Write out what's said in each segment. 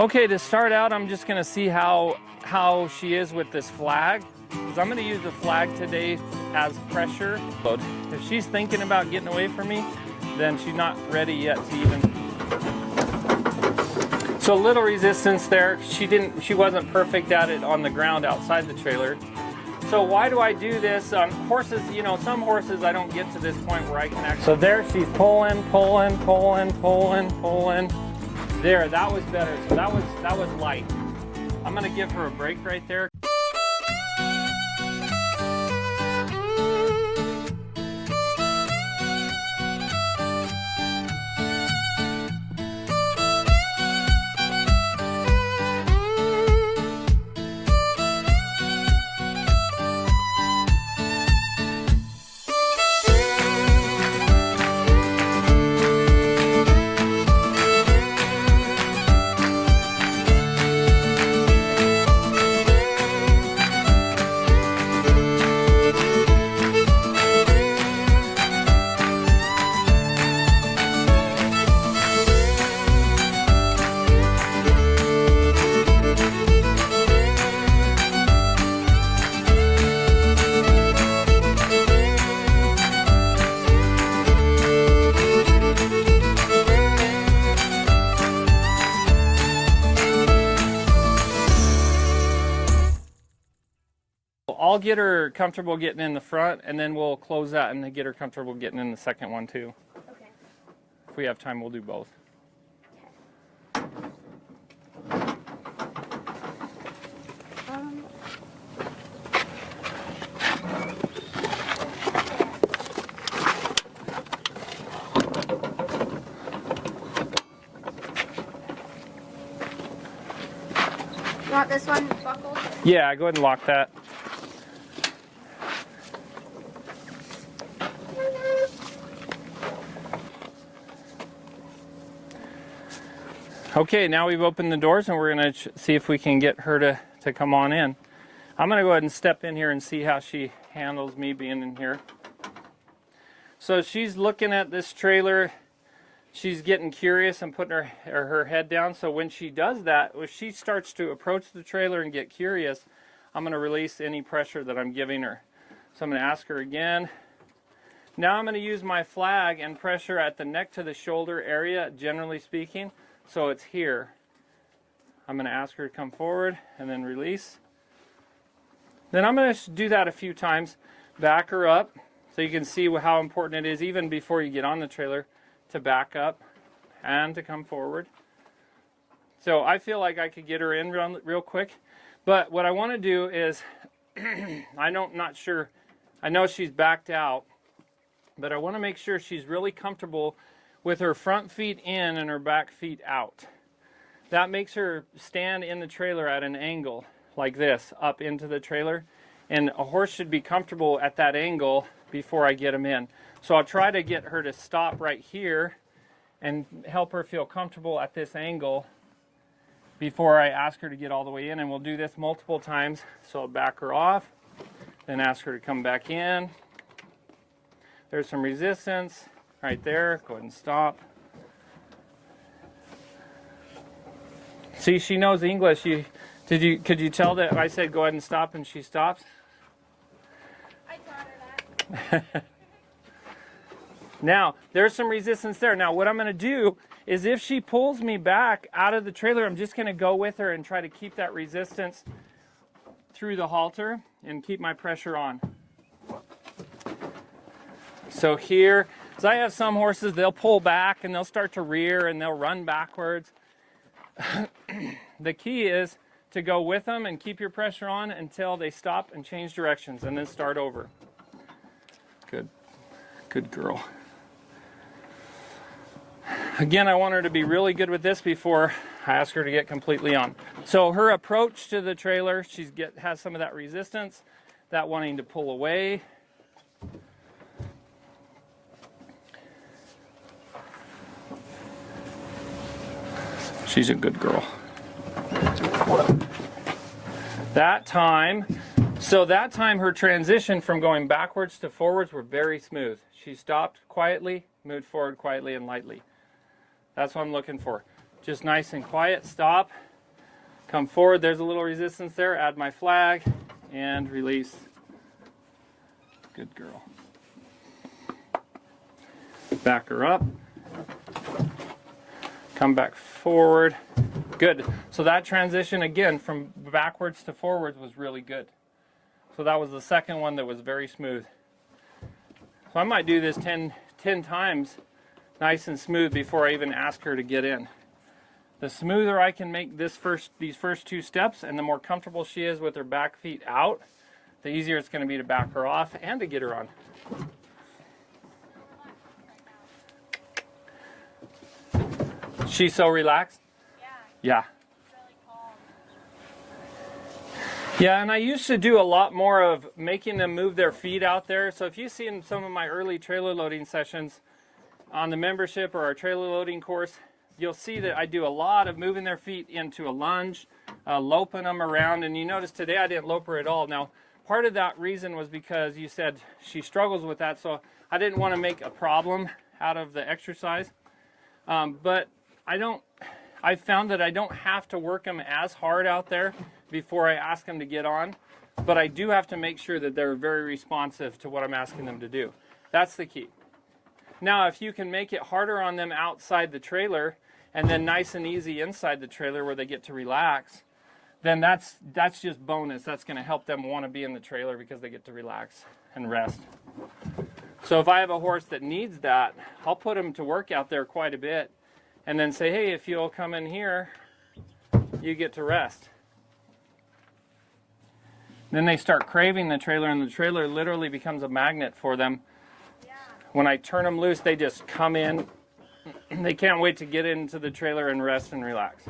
Okay, to start out, I'm just gonna see how she is with this flag. Because I'm gonna use the flag today as pressure. If she's thinking about getting away from me, then she's not ready yet to even. So a little resistance there. She wasn't perfect at it on the ground outside the trailer. So why do I do this? Horses, you know, some horses I don't get to this point where I can actually. So there she's pulling. There, that was better. So that was light. I'm gonna give her a break right there. I'll get her comfortable getting in the front, and then we'll close that and get her comfortable getting in the second one too. Okay. If we have time, we'll do both. You want this one buckled? Yeah, go ahead and lock that. Okay, now we've opened the doors and we're going to see if we can get her to come on in. I'm going to go ahead and step in here and see how she handles me being in here. So she's looking at this trailer. She's getting curious and putting her head down. So when she does that, if she starts to approach the trailer and get curious, I'm going to release any pressure that I'm giving her. So I'm going to ask her again. Now I'm going to use my flag and pressure at the neck to the shoulder area, generally speaking. So it's here. I'm going to ask her to come forward and then release. Then I'm going to do that a few times. Back her up so you can see how important it is even before you get on the trailer to back up and to come forward. So I feel like I could get her in real quick. But what I want to do is, I'm not sure, I know she's backed out, but I want to make sure she's really comfortable with her front feet in and her back feet out. That makes her stand in the trailer at an angle like this, up into the trailer. And a horse should be comfortable at that angle before I get him in. So I'll try to get her to stop right here and help her feel comfortable at this angle before I ask her to get all the way in. And we'll do this multiple times. So I'll back her off, then ask her to come back in. There's some resistance. Right there, go ahead and stop. See, she knows English. Could you tell that I said go ahead and stop and she stops? I taught her that. Now, there's some resistance there. Now, what I'm going to do is if she pulls me back out of the trailer, I'm just going to go with her and try to keep that resistance through the halter and keep my pressure on. So here, so I have some horses, they'll pull back and they'll start to rear and they'll run backwards. The key is to go with them and keep your pressure on until they stop and change directions and then start over. Good girl. Again, I want her to be really good with this before I ask her to get completely on. So her approach to the trailer, has some of that resistance, that wanting to pull away. She's a good girl. That time her transition from going backwards to forwards were very smooth. She stopped quietly, moved forward quietly and lightly. That's what I'm looking for. Just nice and quiet, stop, Come forward, there's a little resistance there, add my flag, and release. Good girl. Back her up. Come back forward. Good. So that transition again from backwards to forwards was really good. So that was the second one that was very smooth. So I might do this 10 times nice and smooth before I even ask her to get in. The smoother I can make these first two steps and the more comfortable she is with her back feet out, the easier it's going to be to back her off and to get her on. She's so relaxed? Yeah. Really calm. Yeah, and I used to do a lot more of making them move their feet out there. So if you see in some of my early trailer loading sessions on the membership or our trailer loading course, you'll see that I do a lot of moving their feet into a lunge, loping them around. And you notice today I didn't lope her at all. Now, part of that reason was because you said she struggles with that, so I didn't want to make a problem out of the exercise. But I found that I don't have to work them as hard out there before I ask them to get on, but I do have to make sure that they're very responsive to what I'm asking them to do. That's the key. Now, if you can make it harder on them outside the trailer and then nice and easy inside the trailer where they get to relax, then that's just bonus. That's going to help them want to be in the trailer because they get to relax and rest. So if I have a horse that needs that, I'll put them to work out there quite a bit and then say, hey, if you'll come in here, you get to rest. Then they start craving the trailer, and the trailer literally becomes a magnet for them. Yeah. When I turn them loose, they just come in. They can't wait to get into the trailer and rest and relax.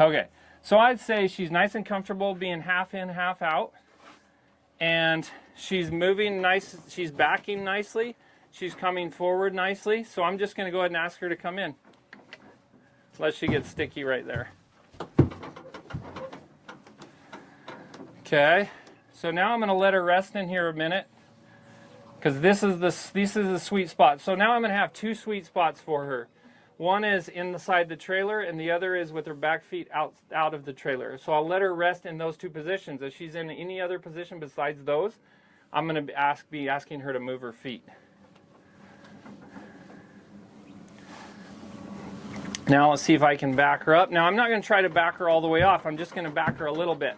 Okay, so I'd say she's nice and comfortable being half in, half out. And she's moving nice, she's backing nicely. She's coming forward nicely. So I'm just going to go ahead and ask her to come in. Unless she gets sticky right there. Okay, so now I'm going to let her rest in here a minute. Because this is the sweet spot. So now I'm going to have two sweet spots for her. One is inside the trailer, and the other is with her back feet out of the trailer. So I'll let her rest in those two positions. If she's in any other position besides those, I'm going to be asking her to move her feet. Now let's see if I can back her up. Now I'm not going to try to back her all the way off. I'm just going to back her a little bit.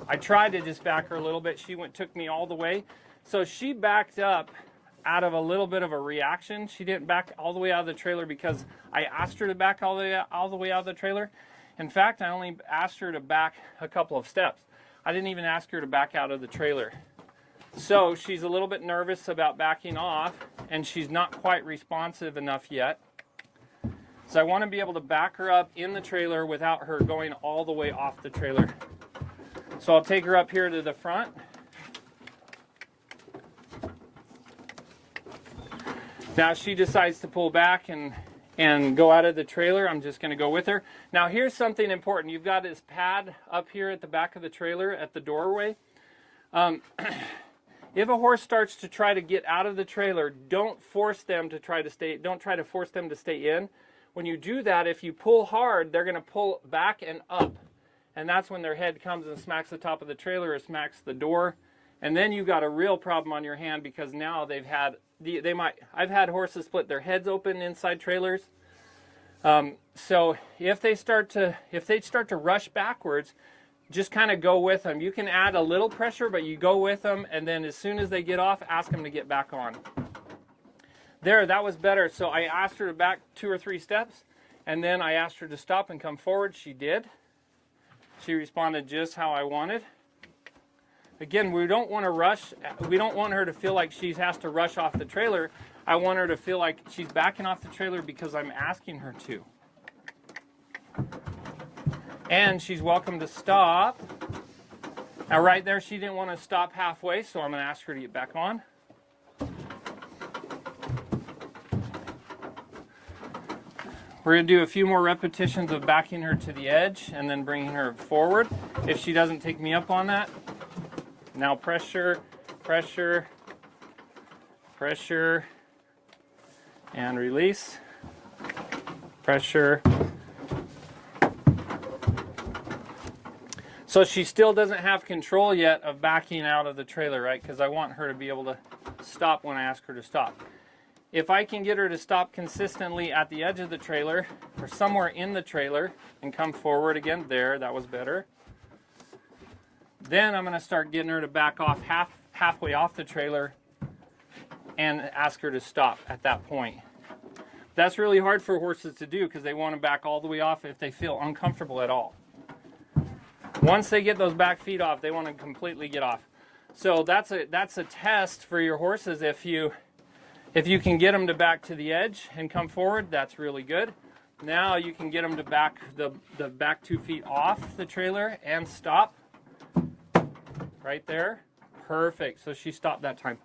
I tried to just back her a little bit. She took me all the way. So she backed up out of a little bit of a reaction. She didn't back all the way out of the trailer because I asked her to back all the way out of the trailer. In fact, I only asked her to back a couple of steps. I didn't even ask her to back out of the trailer. So she's a little bit nervous about backing off, and she's not quite responsive enough yet. So I want to be able to back her up in the trailer without her going all the way off the trailer. So I'll take her up here to the front. Now if she decides to pull back and go out of the trailer, I'm just going to go with her. Now here's something important. You've got this pad up here at the back of the trailer at the doorway. If a horse starts to try to get out of the trailer, don't force them to try to stay. Don't try to force them to stay in. When you do that, if you pull hard, they're going to pull back and up. And that's when their head comes and smacks the top of the trailer or smacks the door. And then you've got a real problem on your hand because now I've had horses split their heads open inside trailers. So if they start to rush backwards, just kind of go with them. You can add a little pressure, but you go with them, and then as soon as they get off, ask them to get back on. There, that was better. So I asked her to back 2 or 3 steps, and then I asked her to stop and come forward. She did. She responded just how I wanted. Again, we don't want to rush. We don't want her to feel like she has to rush off the trailer. I want her to feel like she's backing off the trailer because I'm asking her to. And she's welcome to stop. Now right there, she didn't want to stop halfway, so I'm going to ask her to get back on. We're going to do a few more repetitions of backing her to the edge and then bringing her forward. If she doesn't take me up on that, now pressure, pressure, pressure, and release. Pressure, So she still doesn't have control yet of backing out of the trailer, right? Because I want her to be able to stop when I ask her to stop. If I can get her to stop consistently at the edge of the trailer or somewhere in the trailer and come forward again, there, that was better. Then I'm going to start getting her to back off halfway off the trailer and ask her to stop at that point. That's really hard for horses to do because they want to back all the way off if they feel uncomfortable at all. Once they get those back feet off, they want to completely get off. So that's a test for your horses. If you can get them to back to the edge and come forward, that's really good. Now you can get them to back the back 2 feet off the trailer and stop. Right there. Perfect. So she stopped that time.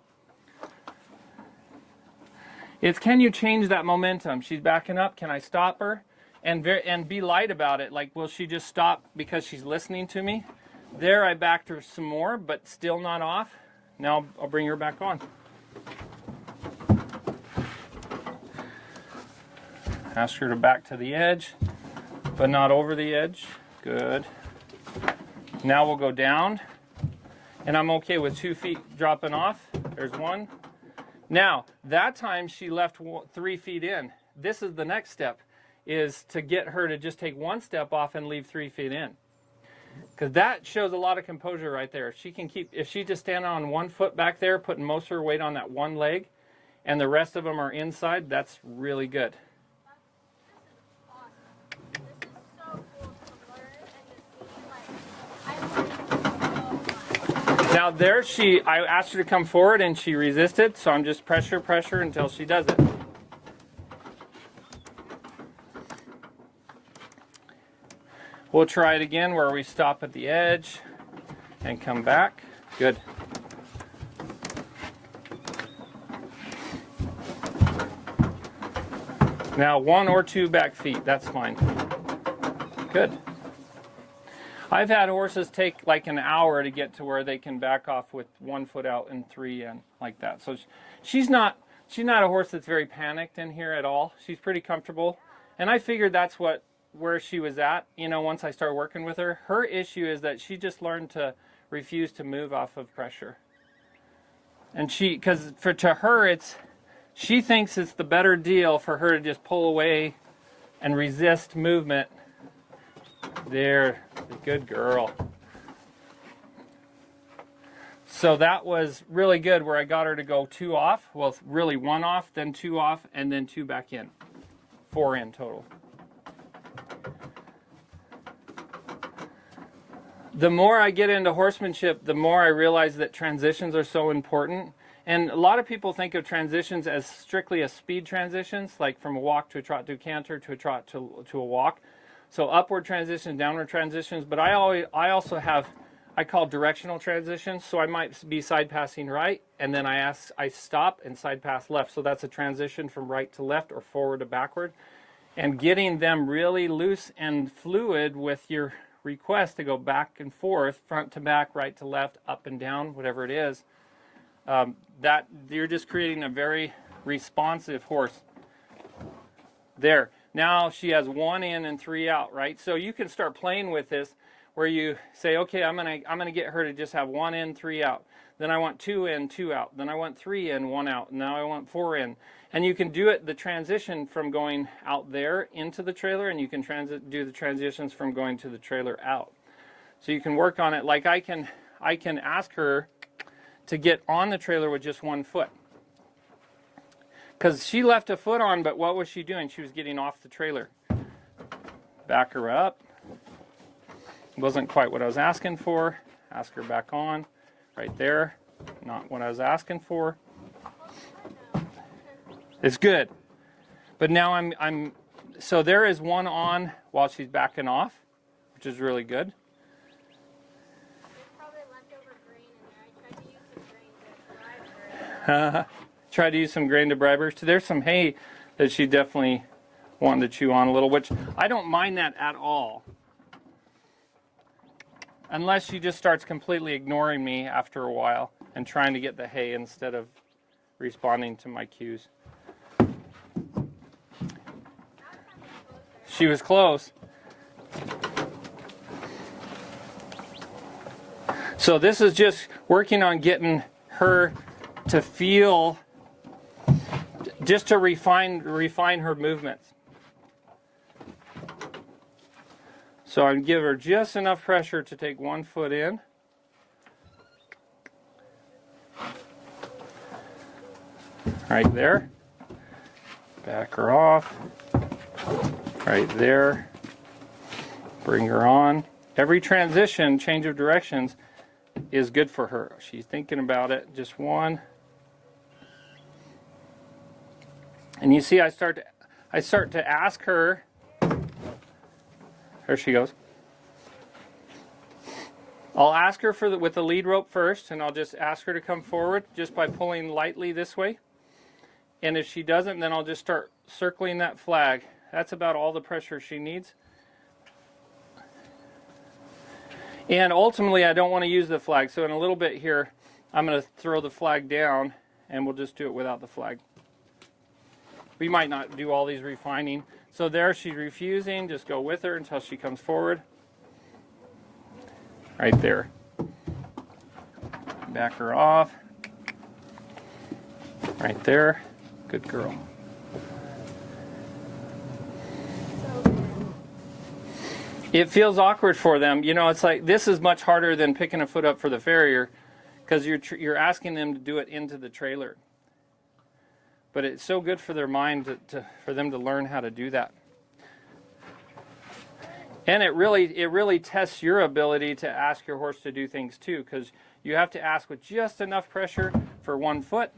It's, can you change that momentum? She's backing up. Can I stop her? And be light about it. Like, will she just stop because she's listening to me? There, I backed her some more, but still not off. Now I'll bring her back on. Ask her to back to the edge, but not over the edge. Good. Now we'll go down, and I'm okay with 2 feet dropping off. There's one. Now, that time she left 3 feet in. This is the next step, is to get her to just take 1 step off and leave 3 feet in. Because that shows a lot of composure right there. If she just standing on 1 foot back there, putting most of her weight on that one leg, and the rest of them are inside, that's really good. Now there I asked her to come forward and she resisted, so I'm just pressure until she does it. We'll try it again where we stop at the edge and come back. Good. Now 1 or 2 back feet, that's fine. Good. I've had horses take like an hour to get to where they can back off with 1 foot out and 3 in, like that. So she's not a horse that's very panicked in here at all. She's pretty comfortable. And I figured that's where she was at, once I started working with her. Her issue is that she just learned to refuse to move off of pressure. And to her, she thinks it's the better deal for her to just pull away and resist movement. There, good girl. So that was really good where I got her to go 2 off. Well, really 1 off, then 2 off, and then 2 back in. 4 in total. The more I get into horsemanship, the more I realize that transitions are so important. And a lot of people think of transitions as strictly as speed transitions, like from a walk to a trot to a canter to a trot to a walk. So upward transitions, downward transitions, but I also have, I call directional transitions. So I might be side passing right, and then I stop and side pass left. So that's a transition from right to left or forward to backward. And getting them really loose and fluid with your request to go back and forth, front to back, right to left, up and down, whatever it is, that you're just creating a very responsive horse. There. Now she has 1 in and 3 out, right? So you can start playing with this where you say, okay, I'm gonna get her to just have 1 in, 3 out. Then I want 2 in, 2 out. Then I want 3 in, 1 out. Now I want 4 in. And you can do the transition from going out there into the trailer, and you can do the transitions from going to the trailer out. So you can work on it. Like I can ask her to get on the trailer with just 1 foot. Because she left a foot on, but what was she doing? She was getting off the trailer. Back her up. Wasn't quite what I was asking for. Ask her back on. Right there. Not what I was asking for. It's good. But now so there is 1 on while she's backing off, which is really good. There's probably leftover grain in there. I tried to use some grain to bribe her. Try to use some grain to bribe her. So there's some hay that she definitely wanted to chew on a little, which I don't mind that at all. Unless she just starts completely ignoring me after a while and trying to get the hay instead of responding to my cues. She was close. So this is just working on getting her to feel, just to refine her movements. So I give her just enough pressure to take one foot in. Right there. Back her off. Right there. Bring her on. Every transition, change of directions, is good for her. She's thinking about it. Just one. And you see, I start to ask her. There she goes. I'll ask her with the lead rope first, and I'll just ask her to come forward just by pulling lightly this way. And if she doesn't, then I'll just start circling that flag. That's about all the pressure she needs. And ultimately, I don't want to use the flag. So in a little bit here, I'm going to throw the flag down, and we'll just do it without the flag. We might not do all these refining. So there, she's refusing. Just go with her until she comes forward. Right there. Back her off. Right there. Good girl. It feels awkward for them. You know, it's like this is much harder than picking a foot up for the farrier because you're asking them to do it into the trailer. But it's so good for their mind for them to learn how to do that. And it really tests your ability to ask your horse to do things too, because you have to ask with just enough pressure for one foot.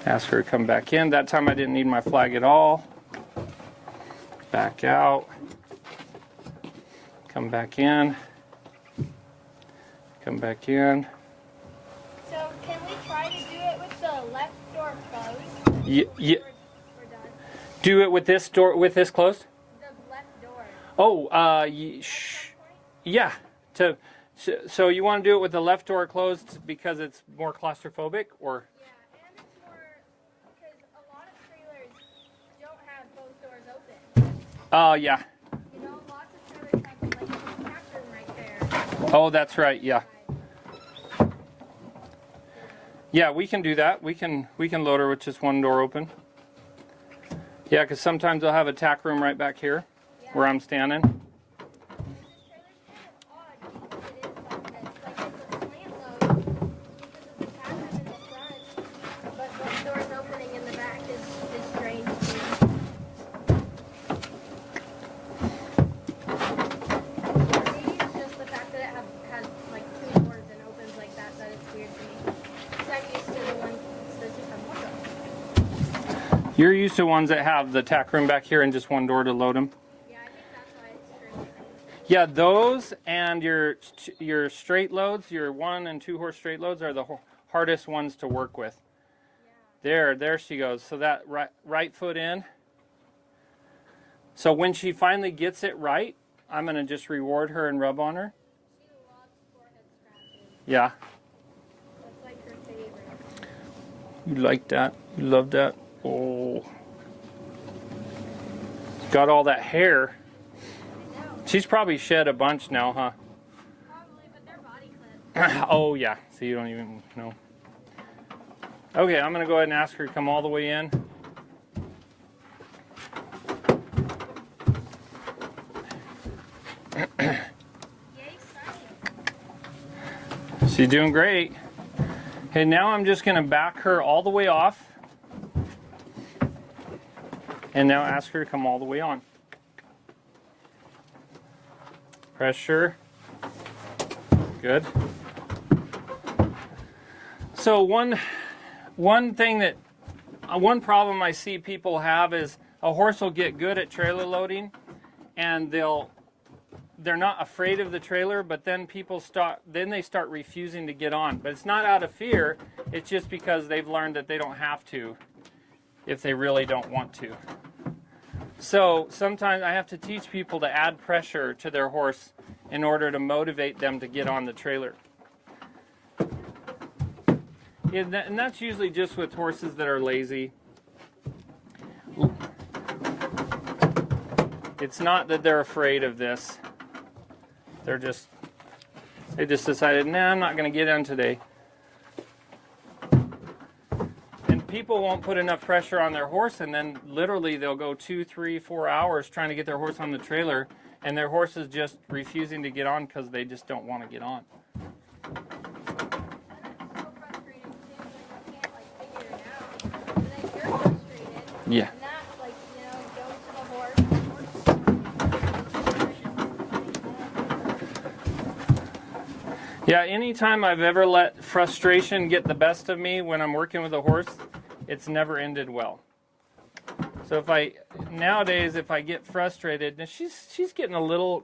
Ask her to come back in. That time I didn't need my flag at all. Back out. Come back in. Come back in. So can we try to do it with the left door closed? Yeah. We're done. Do it with this door, with this closed? The left door. Oh, yeah. So you want to do it with the left door closed because it's more claustrophobic, or? Yeah, and it's more because a lot of trailers don't have both doors open. Oh, yeah. You know, lots of trailers have like a back room right there. Oh, that's right. Yeah. Yeah, we can do that. We can load her with just one door open. Yeah, because sometimes they'll have a tack room right back here, where I'm standing. You're used to ones that have the tack room back here and just one door to load them. Yeah, I think that's why it's strange. Yeah, those and your straight loads, your 1 and 2 horse straight loads are the hardest ones to work with. Yeah. There she goes. So that right foot in. So when she finally gets it right, I'm going to just reward her and rub on her. She loves forehead scratching. Yeah. That's like her favorite. You like that? You love that? Oh. Got all that hair. I know. She's probably shed a bunch now, huh? Probably, but they're body clipped. Oh, yeah. So you don't even know. Okay, I'm going to go ahead and ask her to come all the way in. Yay, Sunny. She's doing great. Okay, now I'm just going to back her all the way off. And now ask her to come all the way on. Pressure. Good. So one problem I see people have is a horse will get good at trailer loading, and they're not afraid of the trailer, but then they start refusing to get on. But it's not out of fear, it's just because they've learned that they don't have to if they really don't want to. So sometimes I have to teach people to add pressure to their horse in order to motivate them to get on the trailer. And that's usually just with horses that are lazy. It's not that they're afraid of this. They just decided, nah, I'm not going to get on today. And people won't put enough pressure on their horse, and then literally they'll go 2, 3, 4 hours trying to get their horse on the trailer, and their horse is just refusing to get on because they just don't want to get on. Yeah. And that, like, you know, goes to the horse. Yeah, anytime I've ever let frustration get the best of me when I'm working with a horse, it's never ended well. So nowadays, if I get frustrated, and she's getting a little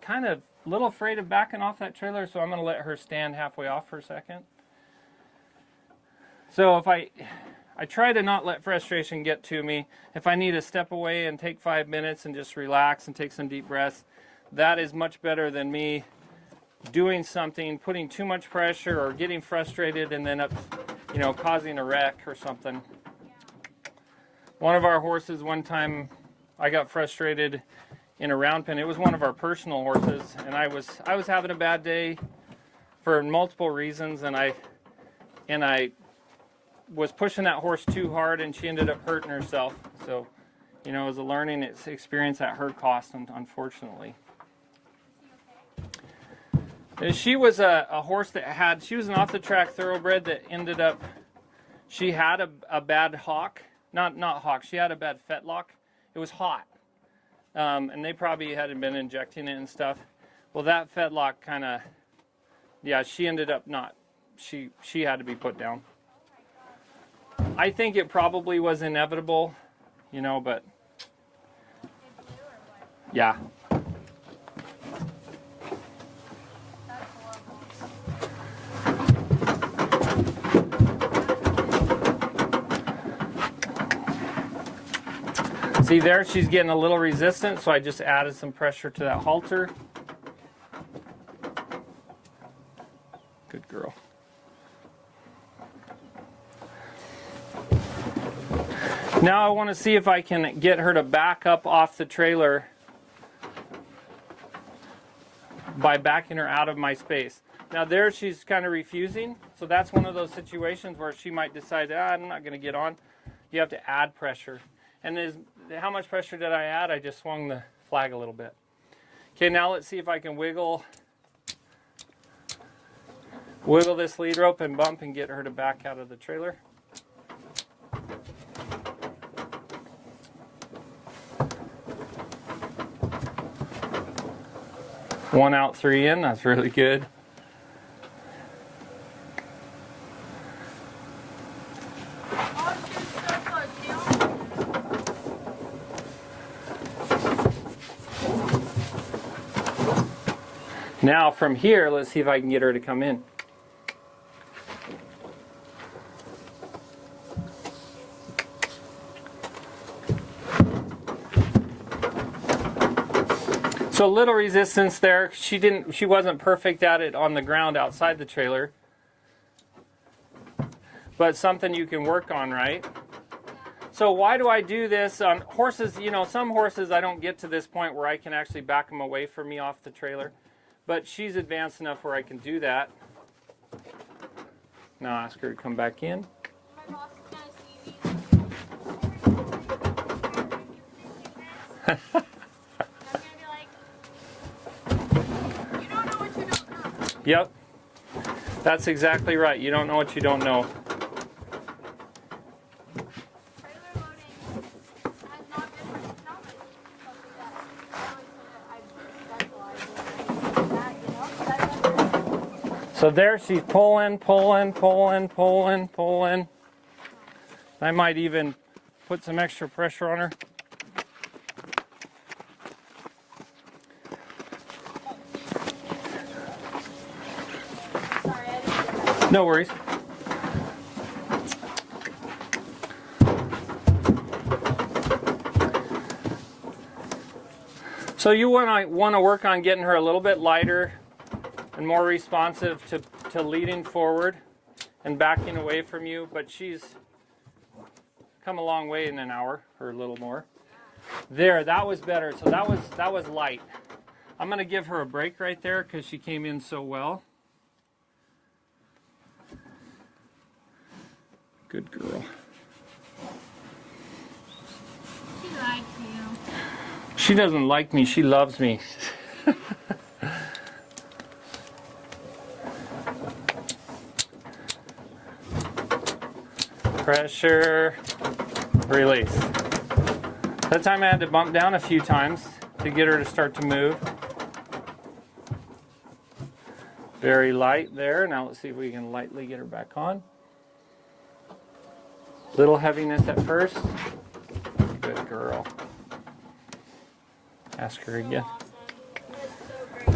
afraid of backing off that trailer, so I'm going to let her stand halfway off for a second. So if I try to not let frustration get to me. If I need to step away and take 5 minutes and just relax and take some deep breaths, that is much better than me doing something, putting too much pressure or getting frustrated and then causing a wreck or something. One of our horses, one time I got frustrated in a round pen. It was one of our personal horses, and I was having a bad day for multiple reasons, and I was pushing that horse too hard, and she ended up hurting herself. So, it was a learning experience at her cost, unfortunately. She was a horse she was an off-the-track thoroughbred that ended up, she had a bad hock. Not hock, she had a bad fetlock. It was hot. And they probably hadn't been injecting it and stuff. Well, that fetlock she ended up she had to be put down. I think it probably was inevitable, but yeah. See there, she's getting a little resistant, so I just added some pressure to that halter. Good girl. Now I want to see if I can get her to back up off the trailer by backing her out of my space. Now there she's kind of refusing, so that's one of those situations where she might decide, I'm not going to get on. You have to add pressure. And how much pressure did I add? I just swung the flag a little bit. Okay, now let's see if I can wiggle this lead rope and bump and get her to back out of the trailer. One out, 3 in. That's really good. Now from here, let's see if I can get her to come in. So a little resistance there. She wasn't perfect at it on the ground outside the trailer. But something you can work on, right? So why do I do this on horses? Some horses I don't get to this point where I can actually back them away from me off the trailer. But she's advanced enough where I can do that. Now ask her to come back in. My boss is gonna see me. I'm gonna be like, you don't know what you don't know. Yep. That's exactly right. You don't know what you don't know. Trailer loading has not been something that I always say that I specialize in that, So there she's pulling. I might even put some extra pressure on her. Sorry, I didn't get that. No worries. So you want to work on getting her a little bit lighter and more responsive to leading forward and backing away from you, but she's come a long way in an hour or a little more. There, that was better. So that was light. I'm gonna give her a break right there because she came in so well. Good girl. She likes you. She doesn't like me, she loves me. Pressure, release. That time I had to bump down a few times to get her to start to move. Very light there. Now let's see if we can lightly get her back on. Little heaviness at first. Good girl. Ask her again. Awesome. That's so great.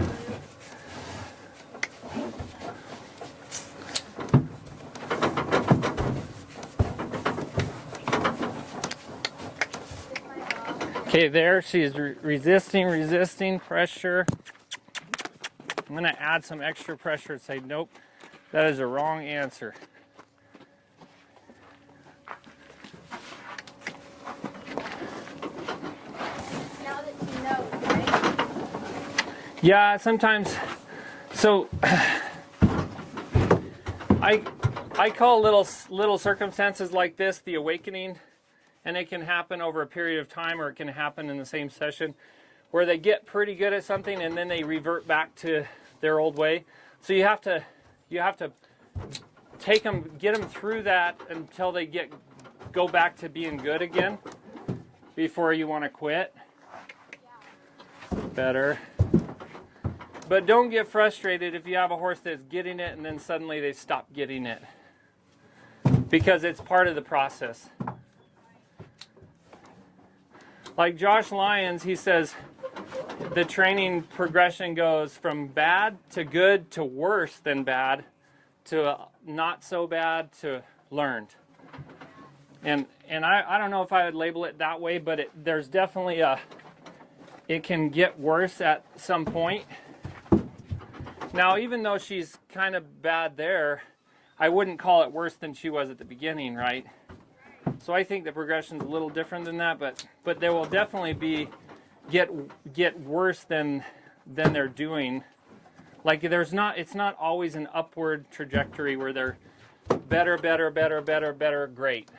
Okay, there she's resisting pressure. I'm going to add some extra pressure and say, nope, that is a wrong answer. Now that she knows, right? Yeah, sometimes. So I call little circumstances like this the awakening, and it can happen over a period of time, or it can happen in the same session, where they get pretty good at something and then they revert back to their old way. So you have to take them, get them through that until they go back to being good again before you want to quit. Better. But don't get frustrated if you have a horse that's getting it and then suddenly they stop getting it, because it's part of the process. Like Josh Lyons, he says the training progression goes from bad to good to worse than bad to not so bad to learned. And I don't know if I would label it that way, but there's definitely it can get worse at some point. Now, even though she's kind of bad there, I wouldn't call it worse than she was at the beginning, right? So I think the progression's a little different than that, but there will definitely get worse than they're doing. Like it's not always an upward trajectory where they're better, great.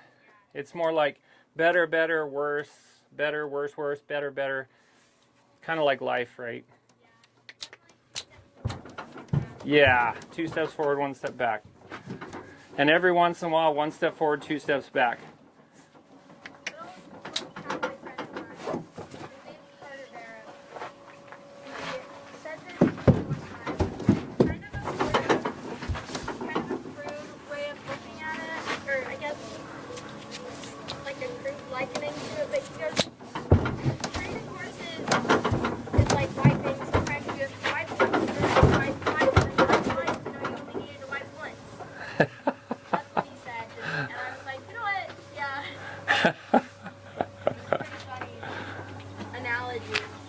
It's more like better, worse, worse, better. Kind of like life, right? Yeah, 2 steps forward, 1 step back. And every once in a while, 1 step forward, 2 steps back.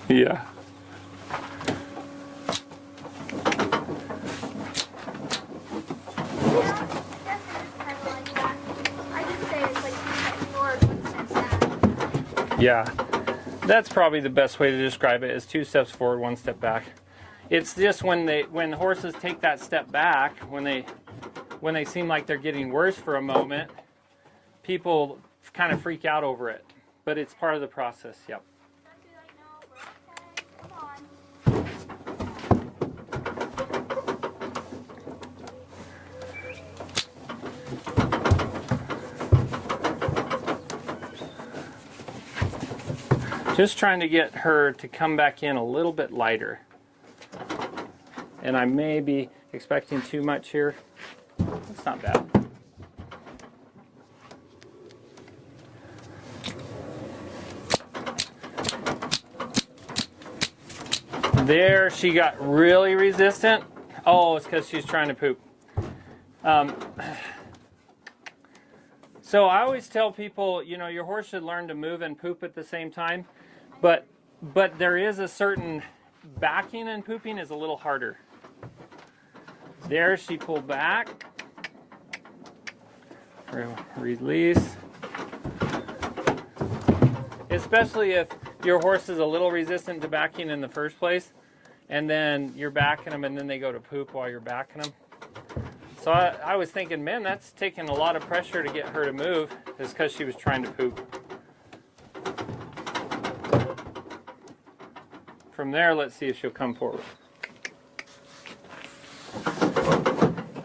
Yeah. Yeah, that's probably the best way to describe it, is 2 steps forward, 1 step back. It's just when horses take that step back, when they seem like they're getting worse for a moment, people kind of freak out over it. But it's part of the process. Yep. Just trying to get her to come back in a little bit lighter. And I may be expecting too much here. That's not bad. There, she got really resistant. Oh, it's because she's trying to poop. So I always tell people, your horse should learn to move and poop at the same time. But there is a certain backing, and pooping is a little harder. There, she pulled back. Release. especially if your horse is a little resistant to backing in the first place, and then you're backing them and then they go to poop while you're backing them. So I was thinking, man, that's taking a lot of pressure to get her to move, is because she was trying to poop. From there, let's see if she'll come forward.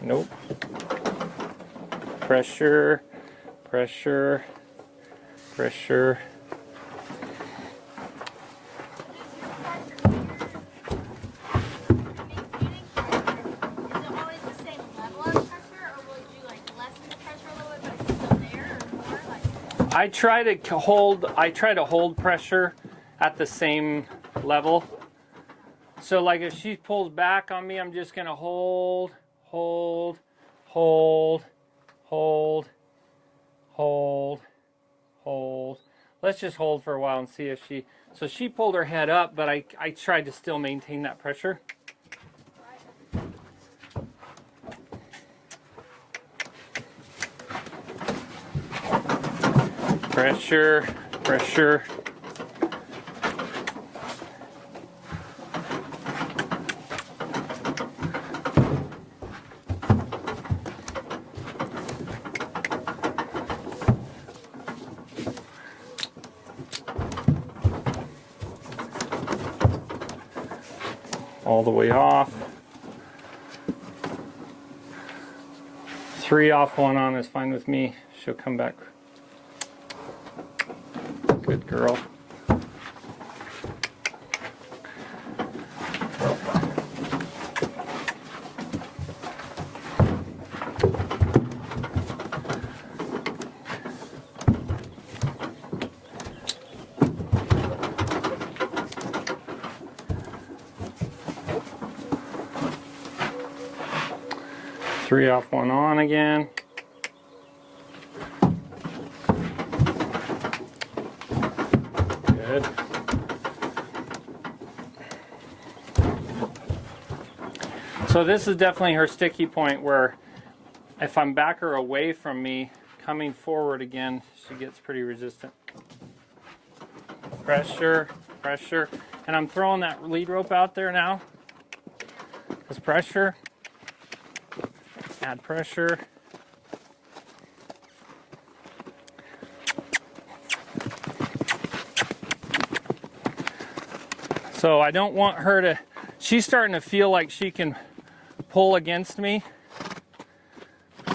Nope. Pressure, pressure, pressure. I try to hold pressure at the same level. So like if she pulls back on me, I'm just gonna hold. Let's just hold for a while and see if so she pulled her head up, but I tried to still maintain that pressure. Pressure, pressure. All the way off. 3 off, 1 on is fine with me. She'll come back. Good girl. Three off, 1 on again. Good. So this is definitely her sticky point, where if I'm back her away from me, coming forward again, she gets pretty resistant. Pressure, pressure. And I'm throwing that lead rope out there now. This pressure. Add pressure. So I don't want her to, she's starting to feel like she can pull against me.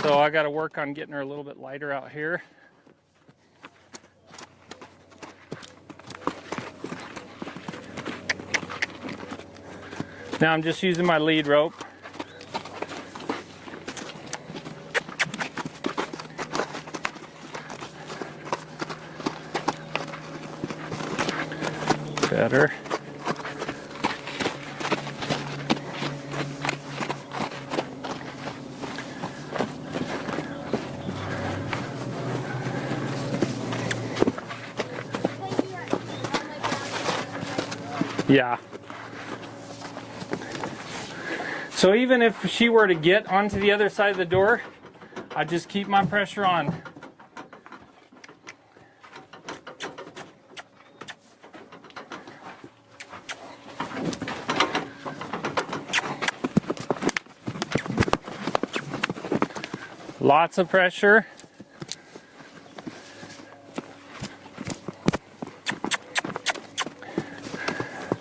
So I got to work on getting her a little bit lighter out here. Now I'm just using my lead rope. Better. Yeah. So even if she were to get onto the other side of the door, I just keep my pressure on. Lots of pressure.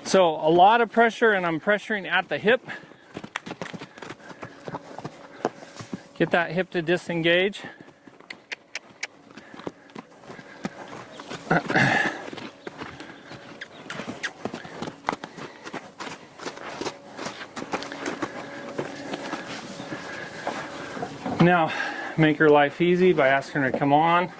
So a lot of pressure, and I'm pressuring at the hip. Get that hip to disengage. Now, make her life easy by asking her to come on.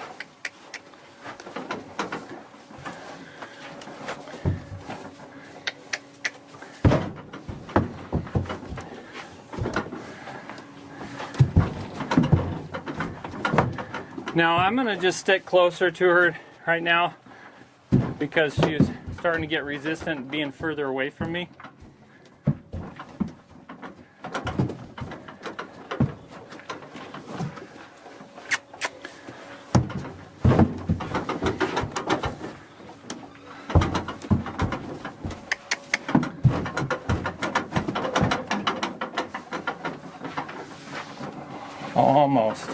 Now I'm going to just stick closer to her right now because she's starting to get resistant being further away from me. almost.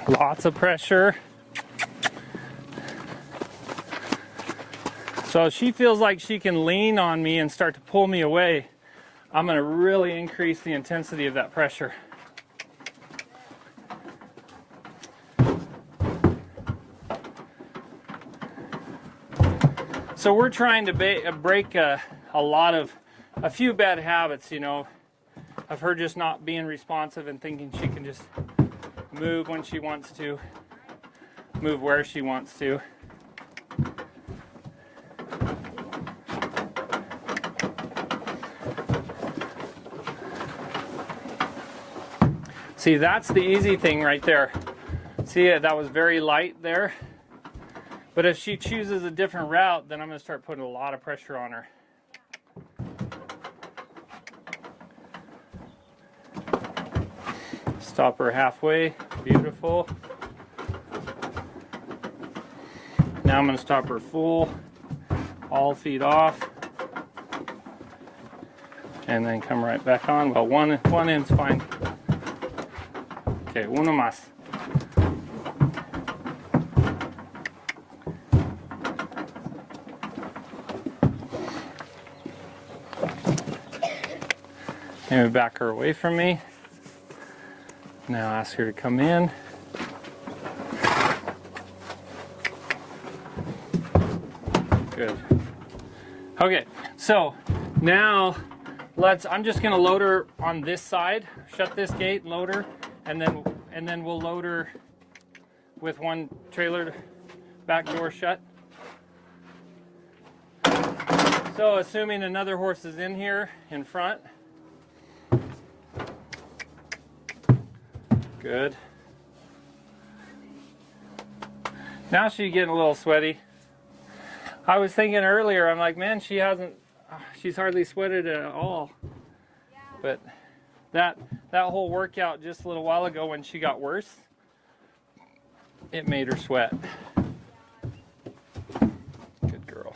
Lots of pressure. So if she feels like she can lean on me and start to pull me away, I'm going to really increase the intensity of that pressure. So we're trying to break a few bad habits, you know, of her just not being responsive and thinking she can just move when she wants to, move where she wants to. See, that's the easy thing right there. See, that was very light there. But if she chooses a different route, then I'm going to start putting a lot of pressure on her. Stop her halfway. Beautiful. Now I'm going to stop her full. All feet off. And then come right back on. Well, one end's fine. Okay, uno más. Maybe back her away from me. Now ask her to come in. Good. Okay, so now I'm just gonna load her on this side, shut this gate, load her, and then we'll load her with one trailer back door shut. So assuming another horse is in here in front. Good. Now she's getting a little sweaty. I was thinking earlier, I'm like, man, she's hardly sweated at all. Yeah. But that whole workout just a little while ago when she got worse, it made her sweat. Good girl.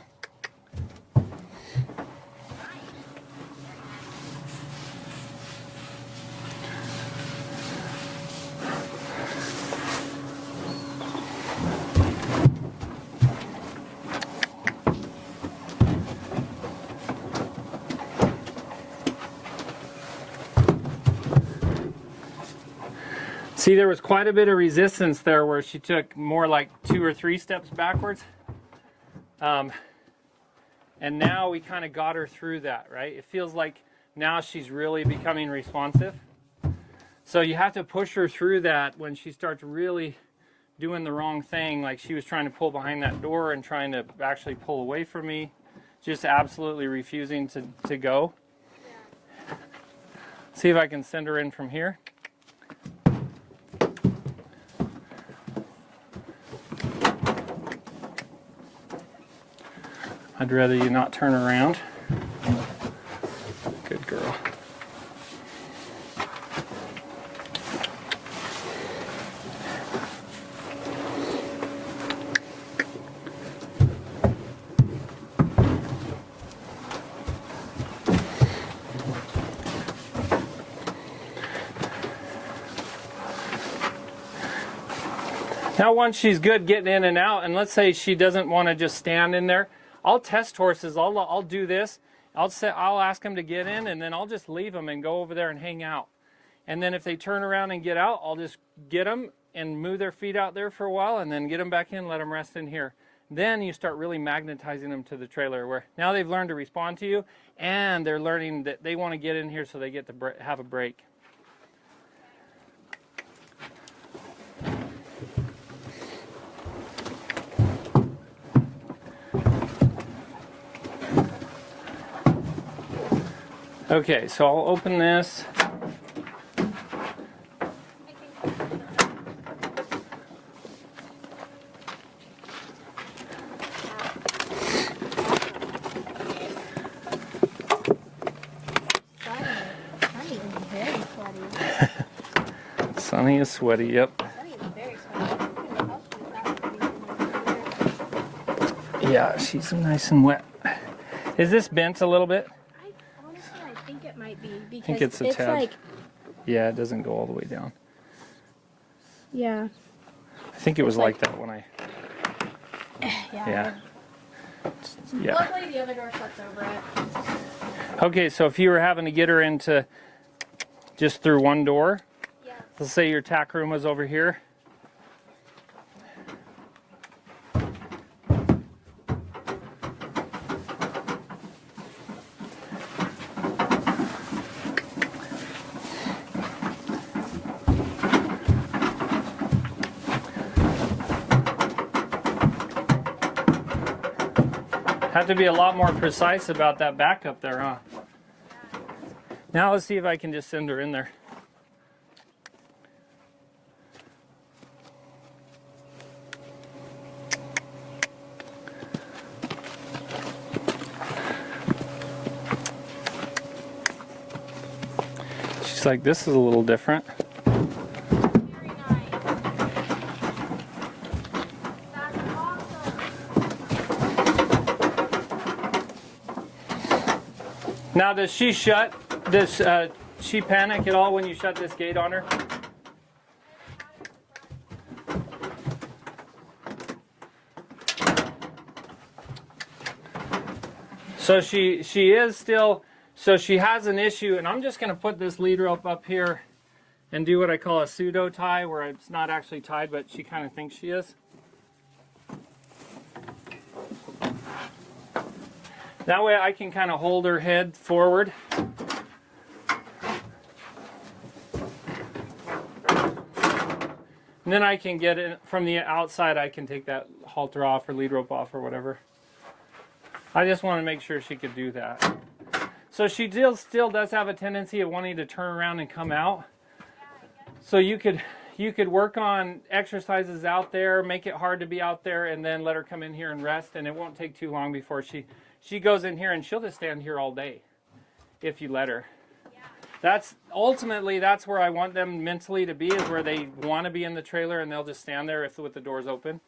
See, there was quite a bit of resistance there where she took more like 2 or 3 steps backwards. And now we kind of got her through that, right? It feels like now she's really becoming responsive. So you have to push her through that when she starts really doing the wrong thing, like she was trying to pull behind that door and trying to actually pull away from me, just absolutely refusing to go. Yeah. See if I can send her in from here. I'd rather you not turn around. Good girl. Now once she's good getting in and out, and let's say she doesn't want to just stand in there, I'll test horses. I'll do this. I'll ask them to get in, and then I'll just leave them and go over there and hang out. And then if they turn around and get out, I'll just get them and move their feet out there for a while, and then get them back in, let them rest in here. Then you start really magnetizing them to the trailer, where now they've learned to respond to you, and they're learning that they want to get in here so they get to have a break. Okay, so I'll open this. Sunny is very sweaty. Sunny is sweaty, yep. Sunny is very sweaty. Yeah, she's nice and wet. Is this bent a little bit? I think it might be because think it's a tad. like, Yeah, it doesn't go all the way down. yeah. I think it was like that when I. Yeah. Yeah. Luckily, the other door shuts over it. Okay, so if you were having to get her into just through one door, Yeah. let's say your tack room was over here. Have to be a lot more precise about that backup there, huh? Now let's see if I can just send her in there. She's like, this is a little different. Very nice. That's awesome. Now, does she shut this? She panic at all when you shut this gate on her? So she is still. So she has an issue, and I'm just going to put this lead rope up here and do what I call a pseudo tie, where it's not actually tied, but she kind of thinks she is. That way I can kind of hold her head forward. And then I can get it from the outside. I can take that halter off or lead rope off or whatever. I just want to make sure she could do that. So she still does have a tendency of wanting to turn around and come out. So you could work on exercises out there, make it hard to be out there, and then let her come in here and rest. And it won't take too long before she goes in here, and she'll just stand here all day if you let her. That's ultimately where I want them mentally to be, is where they want to be in the trailer, and they'll just stand there with the doors open.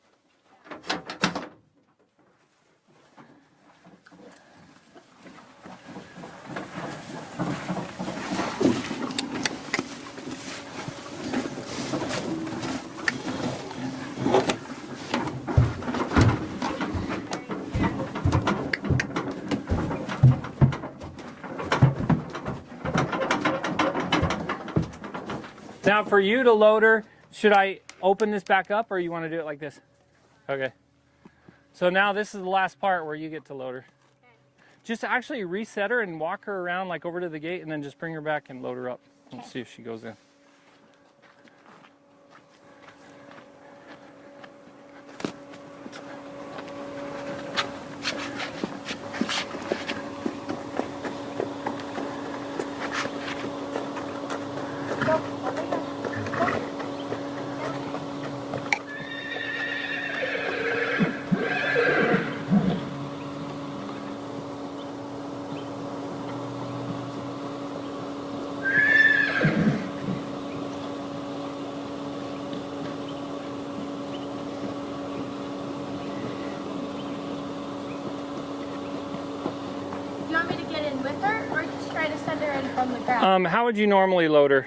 Now for you to load her, should I open this back up, or you want to do it like this? Okay. So now this is the last part where you get to load her. Okay. Just actually reset her and walk her around like over to the gate, and then just bring her back and load her up. Let's see if she goes in. How would you normally load her?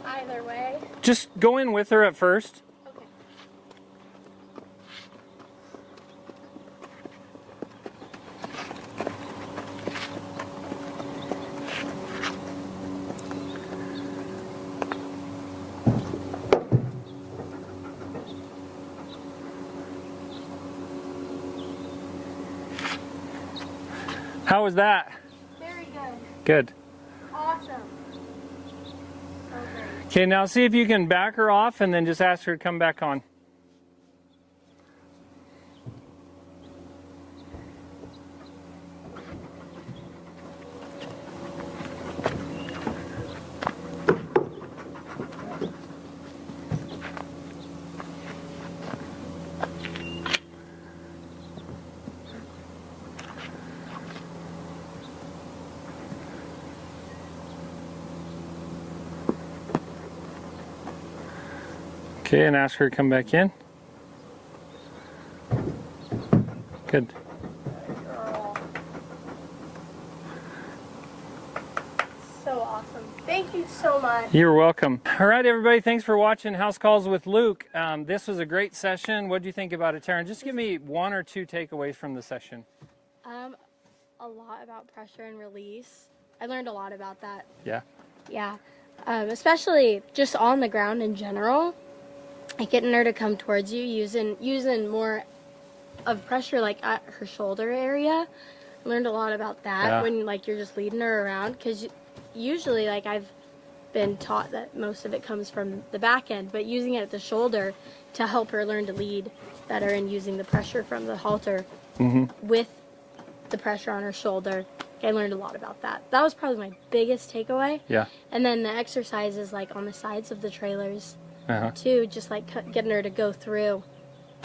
Either way. Just go in with her at first. Okay. How was that? Very good. Good. Awesome. So great. Okay, now see if you can back her off and then just ask her to come back on. Okay, and ask her to come back in. Good. Girl. So awesome. Thank you so much. You're welcome. All right, everybody. Thanks for watching House Calls with Luke. This was a great session. What do you think about it, Taryn? Just give me 1 or 2 takeaways from the session. A lot about pressure and release. I learned a lot about that. Yeah. Yeah. Especially just on the ground in general. Like getting her to come towards you, using more of pressure like at her shoulder area. I learned a lot about that when like you're just leading her around, because usually like I've been taught that most of it comes from the back end, but using it at the shoulder to help her learn to lead better and using the pressure from the halter with the pressure on her shoulder. I learned a lot about that. That was probably my biggest takeaway. Yeah. And then the exercises like on the sides of the trailers Uh-huh. too, just like getting her to go through,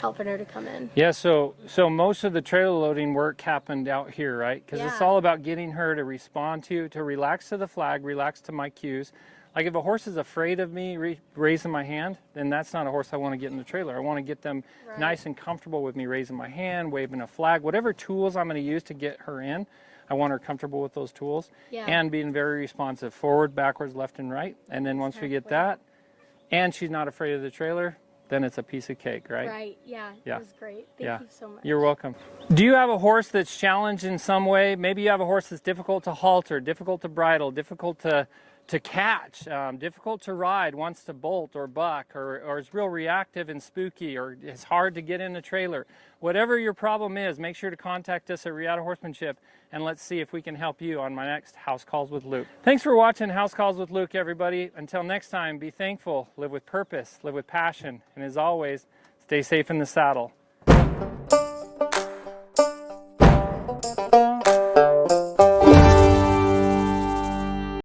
helping her to come in. Yeah, so most of the trailer loading work happened out here, right? Because it's all about getting her to respond to relax to the flag, relax to my cues. Like if a horse is afraid of me raising my hand, then that's not a horse I want to get in the trailer. I want to get them nice and comfortable with me raising my hand, waving a flag, whatever tools I'm going to use to get her in. I want her comfortable with those tools and being very responsive, forward, backwards, left, and right. And then once we get that, and she's not afraid of the trailer, then it's a piece of cake, right? Right, yeah. It was great. Thank you so much. You're welcome. Do you have a horse that's challenged in some way? Maybe you have a horse that's difficult to halter, difficult to bridle, difficult to catch, difficult to ride, wants to bolt or buck, or is real reactive and spooky, or it's hard to get in the trailer. Whatever your problem is, make sure to contact us at Riata Horsemanship, and let's see if we can help you on my next House Calls with Luke. Thanks for watching House Calls with Luke, everybody. Until next time, be thankful, live with purpose, live with passion, and as always, stay safe in the saddle.